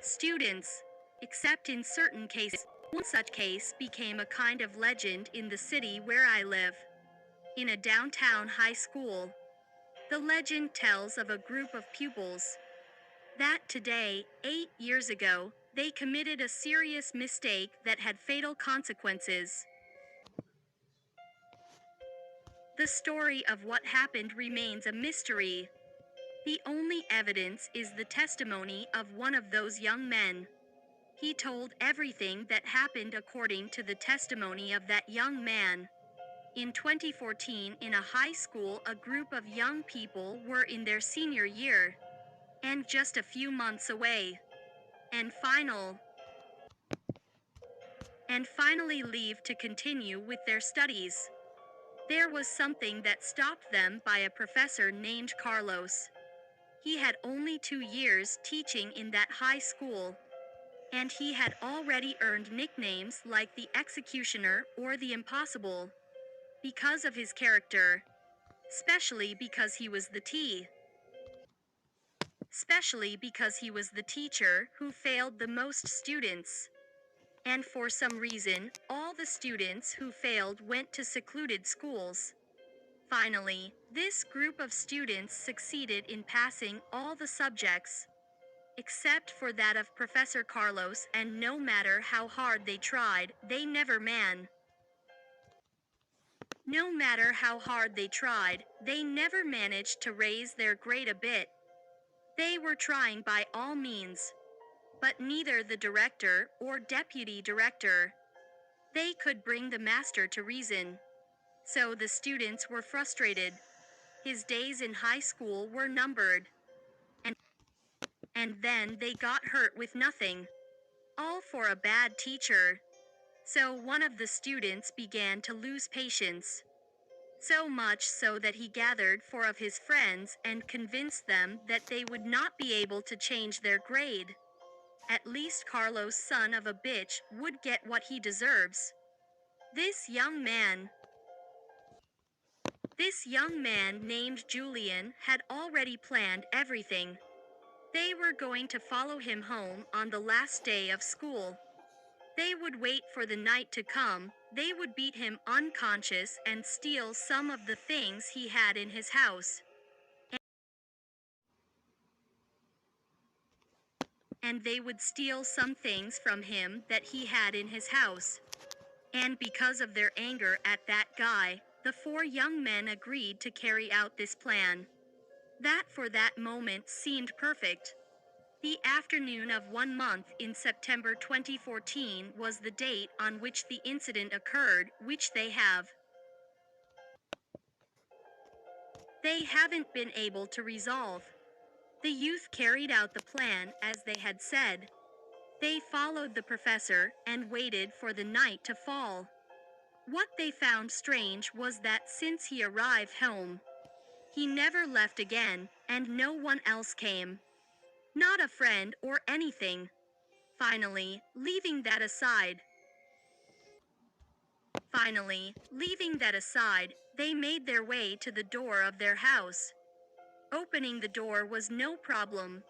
students, except in certain cases. One such case became a kind of legend in the city where I live. In a downtown high school, the legend tells of a group of pupils that today, 8 years ago, they committed a serious mistake that had fatal consequences. The story of what happened remains a mystery. The only evidence is the testimony of one of those young men. He told everything that happened according to the testimony of that young man. In 2014, in a high school, a group of young people were in their senior year, and just a few months away, and finally leave to continue with their studies. There was something that stopped them by a professor named Carlos. He had only 2 years teaching in that high school, and he had already earned nicknames like the Executioner or the Impossible, because of his character, especially because he was the teacher who failed the most students. And for some reason, all the students who failed went to secluded schools. Finally, this group of students succeeded in passing all the subjects, except for that of Professor Carlos, and no matter how hard they tried, they never managed to raise their grade a bit. They were trying by all means, but neither the director or deputy director, they could bring the master to reason. So the students were frustrated. His days in high school were numbered. And then they got hurt with nothing. All for a bad teacher. So one of the students began to lose patience. So much so that he gathered 4 of his friends and convinced them that they would not be able to change their grade. At least Carlos, son of a bitch, would get what he deserves. This young man named Julian had already planned everything. They were going to follow him home on the last day of school. They would wait for the night to come, they would beat him unconscious and steal some of the things he had in his house. And they would steal some things from him that he had in his house. And because of their anger at that guy, the 4 young men agreed to carry out this plan. That for that moment seemed perfect. The afternoon of 1 month in September 2014 was the date on which the incident occurred, which they haven't been able to resolve. The youth carried out the plan as they had said. They followed the professor and waited for the night to fall. What they found strange was that since he arrived home, he never left again, and no one else came. Not a friend or anything. Finally, leaving that aside, they made their way to the door of their house. Opening the door was no problem.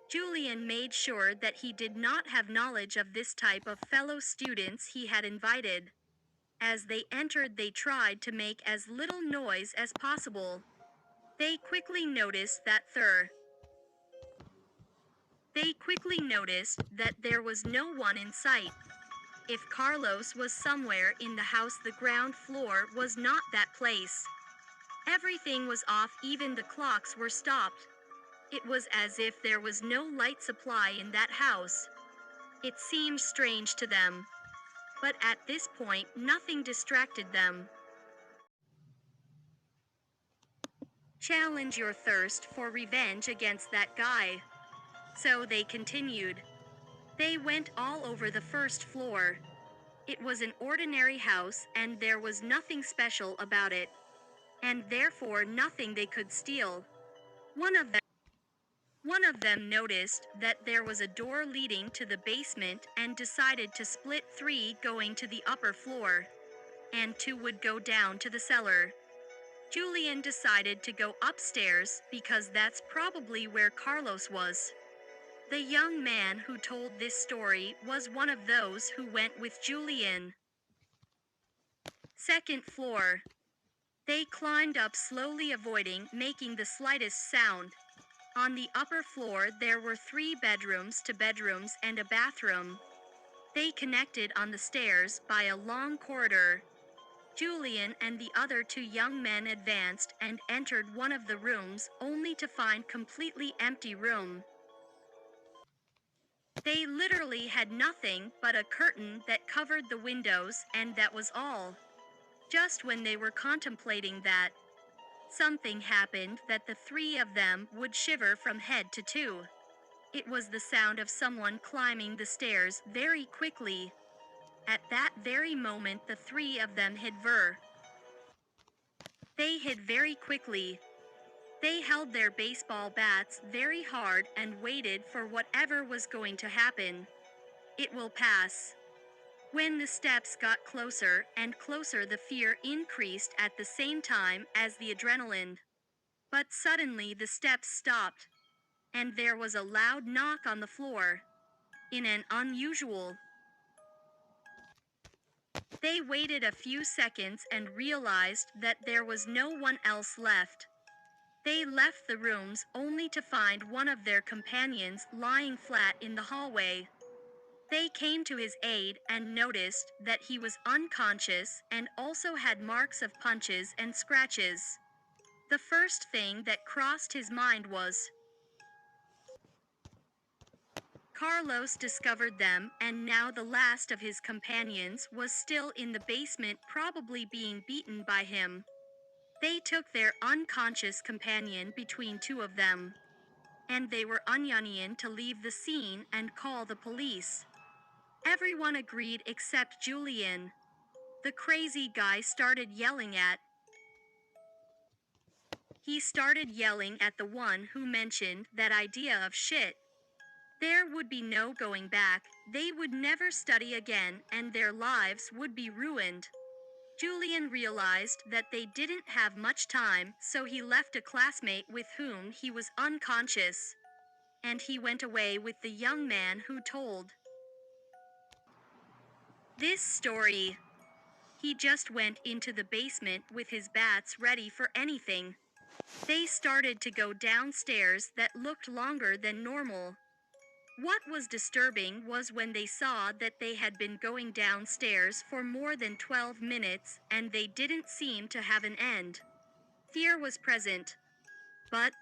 Julian made sure that he did not have knowledge of this type of fellow students he had invited. As they entered, they tried to make as little noise as possible. They quickly noticed that there was no one in sight. If Carlos was somewhere in the house, the ground floor was not that place. Everything was off, even the clocks were stopped. It was as if there was no light supply in that house. It seemed strange to them. But at this point, nothing distracted them. Challenge your thirst for revenge against that guy. So they continued. They went all over the first floor. It was an ordinary house, and there was nothing special about it, and therefore nothing they could steal. One of them noticed that there was a door leading to the basement and decided to split 3 going to the upper floor, and 2 would go down to the cellar. Julian decided to go upstairs because that's probably where Carlos was. The young man who told this story was one of those who went with Julian. Second floor. They climbed up slowly, avoiding making the slightest sound. On the upper floor there were 3 bedrooms, 2 bedrooms and a bathroom. They connected on the stairs by a long corridor. Julian and the other 2 young men advanced and entered one of the rooms, only to find completely empty room. They literally had nothing but a curtain that covered the windows, and that was all. Just when they were contemplating that, something happened that the 3 of them would shiver from head to toe. It was the sound of someone climbing the stairs very quickly. At that very moment the 3 of them They hid very quickly. They held their baseball bats very hard and waited for whatever was going to happen. It will pass. When the steps got closer and closer, the fear increased at the same time as the adrenaline. But suddenly the steps stopped, and there was a loud knock on the floor. In an unusual. They waited a few seconds and realized that there was no one else left. They left the rooms only to find one of their companions lying flat in the hallway. They came to his aid and noticed that he was unconscious and also had marks of punches and scratches. The first thing that crossed his mind was, Carlos discovered them, and now the last of his companions was still in the basement, probably being beaten by him. They took their unconscious companion between 2 of them, and they were onionian to leave the scene and call the police. Everyone agreed except Julian. The crazy guy started yelling at. He started yelling at the one who mentioned that idea of shit. There would be no going back, they would never study again, and their lives would be ruined. Julian realized that they didn't have much time, so he left a classmate with whom he was unconscious. And he went away with the young man who told this story. He just went into the basement with his bats ready for anything. They started to go downstairs that looked longer than normal. What was disturbing was when they saw that they had been going downstairs for more than 12 minutes, and they didn't seem to have an end. Fear was present. But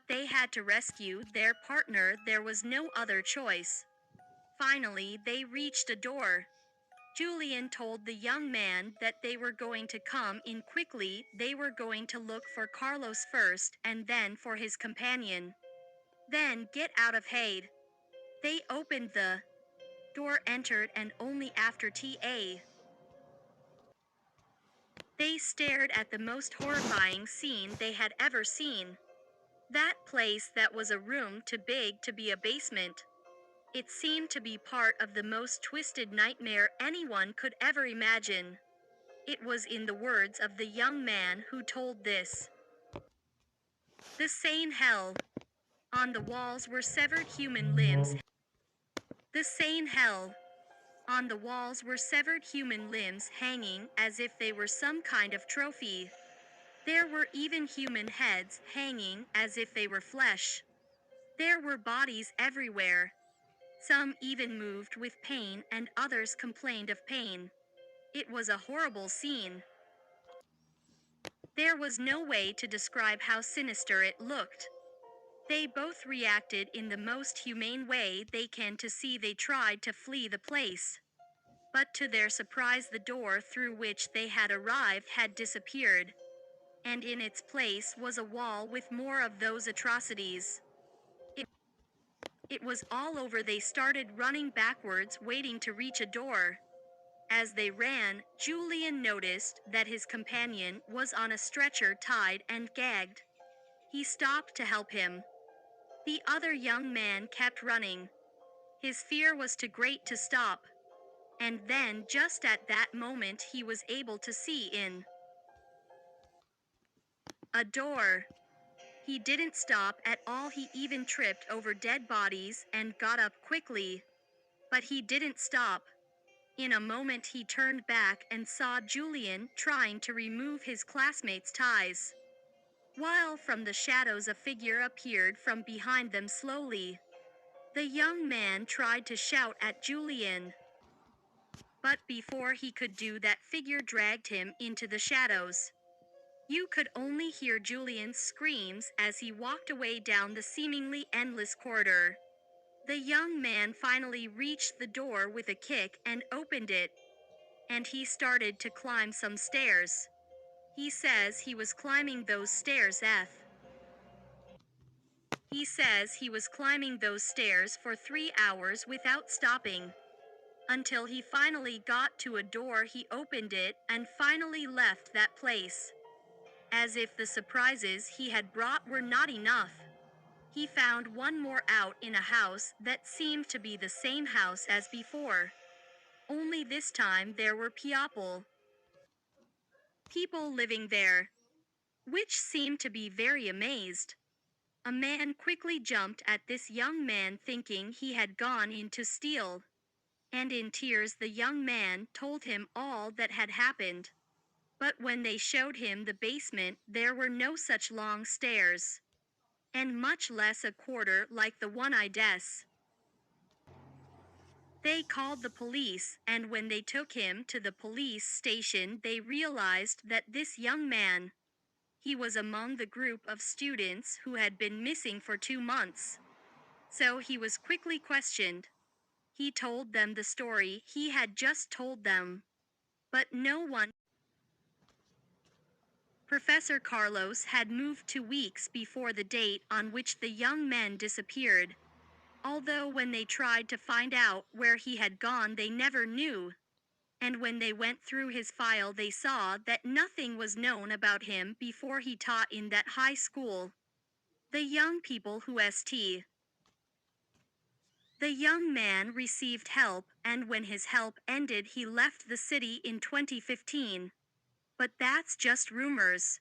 they had to rescue their partner, there was no other choice. Finally, they reached a door. Julian told the young man that they were going to come in quickly, they were going to look for Carlos first and then for his companion. Then get out of Hade. They opened the door, entered, and only after they stared at the most horrifying scene they had ever seen. That place that was a room too big to be a basement. It seemed to be part of the most twisted nightmare anyone could ever imagine. It was in the words of the young man who told this. The sane hell. On the walls were severed human limbs. The sane hell. On the walls were severed human limbs hanging as if they were some kind of trophy. There were even human heads hanging as if they were flesh. There were bodies everywhere. Some even moved with pain and others complained of pain. It was a horrible scene. There was no way to describe how sinister it looked. They both reacted in the most humane way they can to see. They tried to flee the place. But to their surprise, the door through which they had arrived had disappeared. And in its place was a wall with more of those atrocities. It was all over. They started running backwards, waiting to reach a door. As they ran, Julian noticed that his companion was on a stretcher, tied and gagged. He stopped to help him. The other young man kept running. His fear was too great to stop. And then, just at that moment, he was able to see in a door. He didn't stop at all. He even tripped over dead bodies and got up quickly. But he didn't stop. In a moment he turned back and saw Julian trying to remove his classmates' ties. While from the shadows a figure appeared from behind them slowly. The young man tried to shout at Julian. But before he could do that, figure dragged him into the shadows. You could only hear Julian's screams as he walked away down the seemingly endless corridor. The young man finally reached the door with a kick and opened it. And he started to climb some stairs. He says he was climbing those stairs He says he was climbing those stairs for 3 hours without stopping. Until he finally got to a door, he opened it and finally left that place. As if the surprises he had brought were not enough. He found one more out in a house that seemed to be the same house as before. Only this time there were people living there, which seemed to be very amazed. A man quickly jumped at this young man thinking he had gone in to steal. And in tears the young man told him all that had happened. But when they showed him the basement, there were no such long stairs. And much less a corridor like the one I guess. They called the police, and when they took him to the police station, they realized that this young man, he was among the group of students who had been missing for 2 months. So he was quickly questioned. He told them the story he had just told them. But no one. Professor Carlos had moved 2 weeks before the date on which the young men disappeared. Although when they tried to find out where he had gone, they never knew. And when they went through his file, they saw that nothing was known about him before he taught in that high school. The young people who st. The young man received help, and when his help ended, he left the city in 2015. But that's just rumors.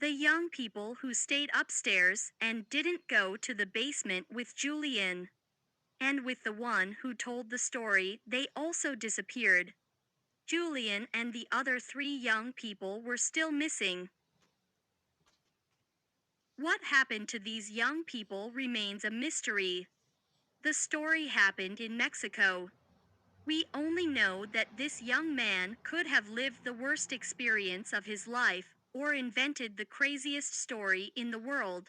The young people who stayed upstairs and didn't go to the basement with Julian. And with the one who told the story, they also disappeared. Julian and the other 3 young people were still missing. What happened to these young people remains a mystery. The story happened in Mexico. We only know that this young man could have lived the worst experience of his life, or invented the craziest story in the world.